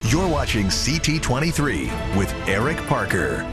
You're watching CT23 with Eric Parker.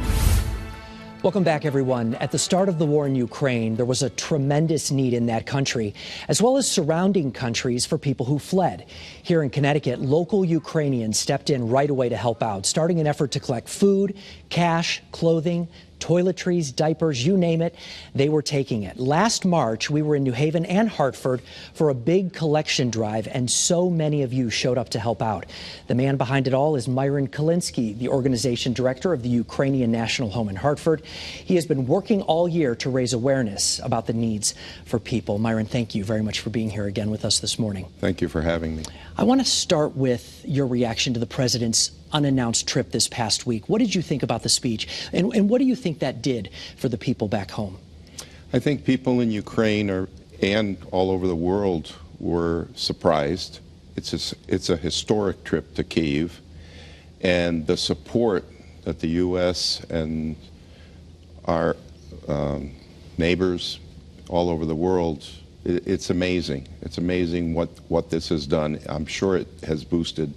Welcome back, everyone. At the start of the war in Ukraine, there was a tremendous need in that country, as well as surrounding countries, for people who fled. Here in Connecticut, local Ukrainians stepped in right away to help out, starting an effort to collect food, cash, clothing, toiletries, diapers, you name it, they were taking it. Last March, we were in New Haven and Hartford for a big collection drive, and so many of you showed up to help out. The man behind it all is Myron Kolinsky, the organization director of the Ukrainian National Home in Hartford. He has been working all year to raise awareness about the needs for people. Myron, thank you very much for being here again with us this morning. Thank you for having me. I want to start with your reaction to the president's unannounced trip this past week. What did you think about the speech, and what do you think that did for the people back home? I think people in Ukraine and all over the world were surprised. It's a historic trip to Kyiv, and the support that the U.S. and our neighbors all over the world, it's amazing. It's amazing what this has done. I'm sure it has boosted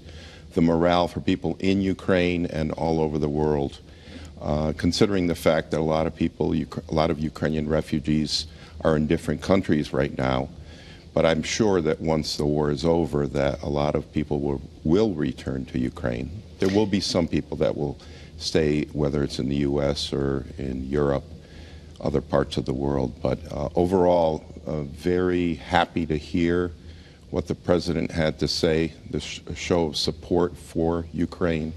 the morale for people in Ukraine and all over the world, considering the fact that a lot of Ukrainian refugees are in different countries right now. But I'm sure that once the war is over, that a lot of people will return to Ukraine. There will be some people that will stay, whether it's in the U.S. or in Europe, other parts of the world. But overall, very happy to hear what the president had to say. The show of support for Ukraine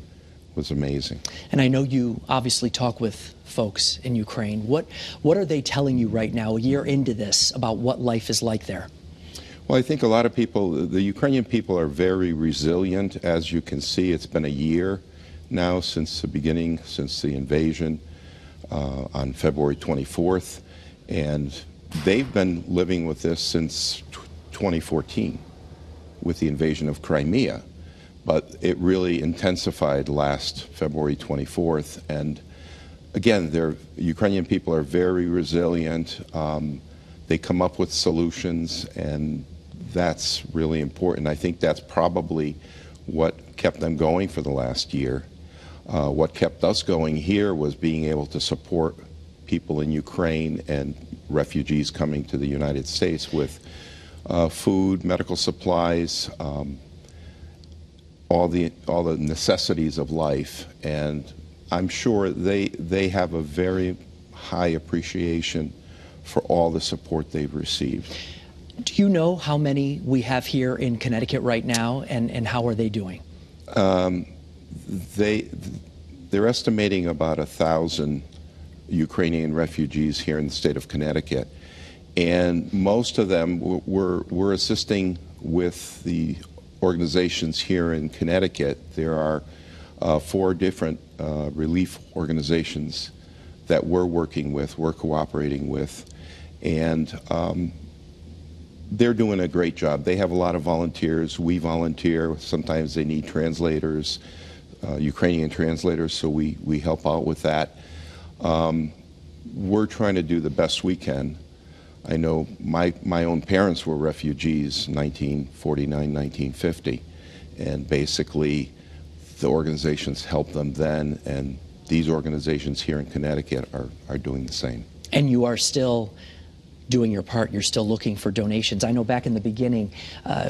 was amazing. And I know you obviously talk with folks in Ukraine. What are they telling you right now, a year into this, about what life is like there? Well, I think a lot of people, the Ukrainian people, are very resilient. As you can see, it's been a year now since the invasion on February 24th, and they've been living with this since 2014 with the invasion of Crimea, but it really intensified last February 24th. And again, Ukrainian people are very resilient. They come up with solutions, and that's really important. I think that's probably what kept them going for the last year. What kept us going here was being able to support people in Ukraine and refugees coming to the United States with food, medical supplies, all the necessities of life. And I'm sure they have a very high appreciation for all the support they've received. Do you know how many we have here in Connecticut right now, and how are they doing? They're estimating about 1,000 Ukrainian refugees here in the state of Connecticut. And most of them we're assisting with the organizations here in Connecticut. There are 4 different relief organizations that we're working with, we're cooperating with, and they're doing a great job. They have a lot of volunteers. We volunteer. Sometimes they need translators, Ukrainian translators, so we help out with that. We're trying to do the best we can. I know my own parents were refugees in 1949, 1950, and basically the organizations helped them then, and these organizations here in Connecticut are doing the same. And you are still doing your part. You're still looking for donations. I know back in the beginning,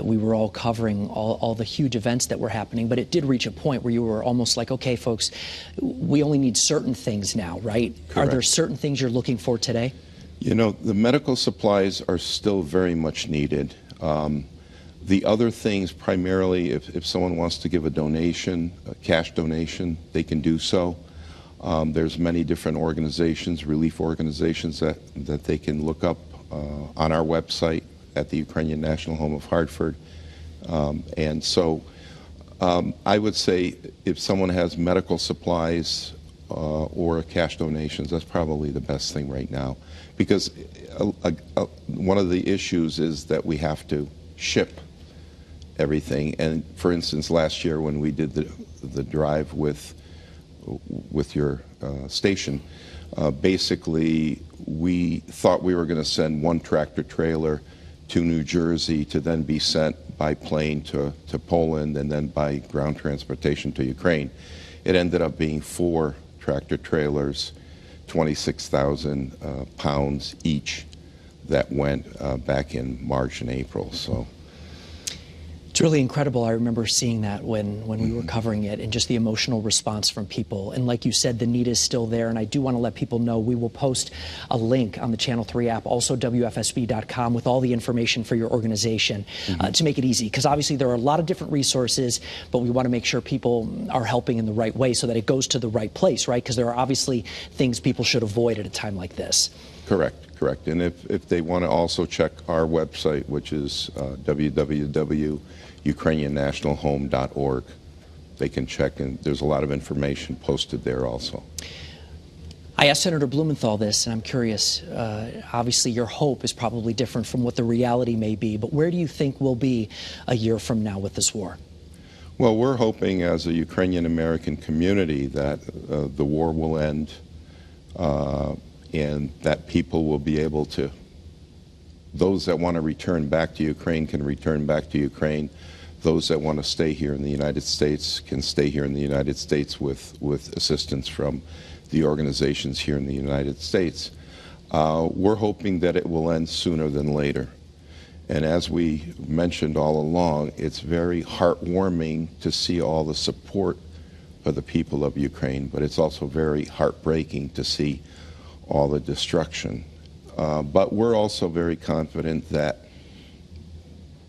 we were all covering all the huge events that were happening, but it did reach a point where you were almost like, okay, folks, we only need certain things now, right? Correct. Are there certain things you're looking for today? You know, the medical supplies are still very much needed. The other things, primarily, if someone wants to give a donation, a cash donation, they can do so. There's many different organizations, relief organizations that they can look up on our website at the Ukrainian National Home of Hartford. And so I would say if someone has medical supplies or cash donations, that's probably the best thing right now. Because one of the issues is that we have to ship everything. And for instance, last year when we did the drive with your station, basically we thought we were going to send one tractor trailer to New Jersey to then be sent by plane to Poland and then by ground transportation to Ukraine. It ended up being 4 tractor trailers, 26,000 pounds each, that went back in March and April. So it's really incredible. I remember seeing that when we were covering it, and just the emotional response from people. And like you said, the need is still there. And I do want to let people know we will post a link on the Channel 3 app, also WFSB.com, with all the information for your organization to make it easy. Because obviously there are a lot of different resources, but we want to make sure people are helping in the right way so that it goes to the right place, right? Because there are obviously things people should avoid at a time like this. Correct. And if they want to also check our website, which is www.ukrainiannationalhome.org, they can check, and there's a lot of information posted there also. I asked Senator Blumenthal this, and I'm curious, obviously your hope is probably different from what the reality may be, but where do you think we'll be a year from now with this war? Well, we're hoping as a Ukrainian-American community that the war will end, and that people will be able to, those that want to return back to Ukraine can return back to Ukraine. Those that want to stay here in the United States can stay here in the United States with assistance from the organizations here in the United States. We're hoping that it will end sooner than later. And as we mentioned all along, it's very heartwarming to see all the support for the people of Ukraine, but it's also very heartbreaking to see all the destruction. But we're also very confident that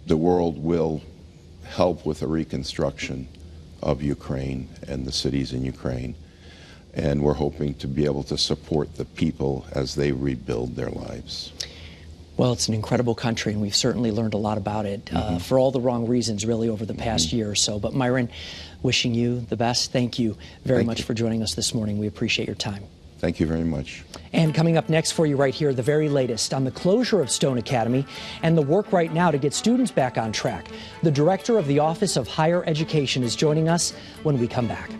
the world will help with the reconstruction of Ukraine and the cities in Ukraine. And we're hoping to be able to support the people as they rebuild their lives. Well, it's an incredible country, and we've certainly learned a lot about it for all the wrong reasons, really, over the past year or so. But Myron, wishing you the best. Thank you very much for joining us this morning. We appreciate your time. Thank you very much. And coming up next for you right here, the very latest on the closure of Stone Academy and the work right now to get students back on track. The director of the Office of Higher Education is joining us when we come back.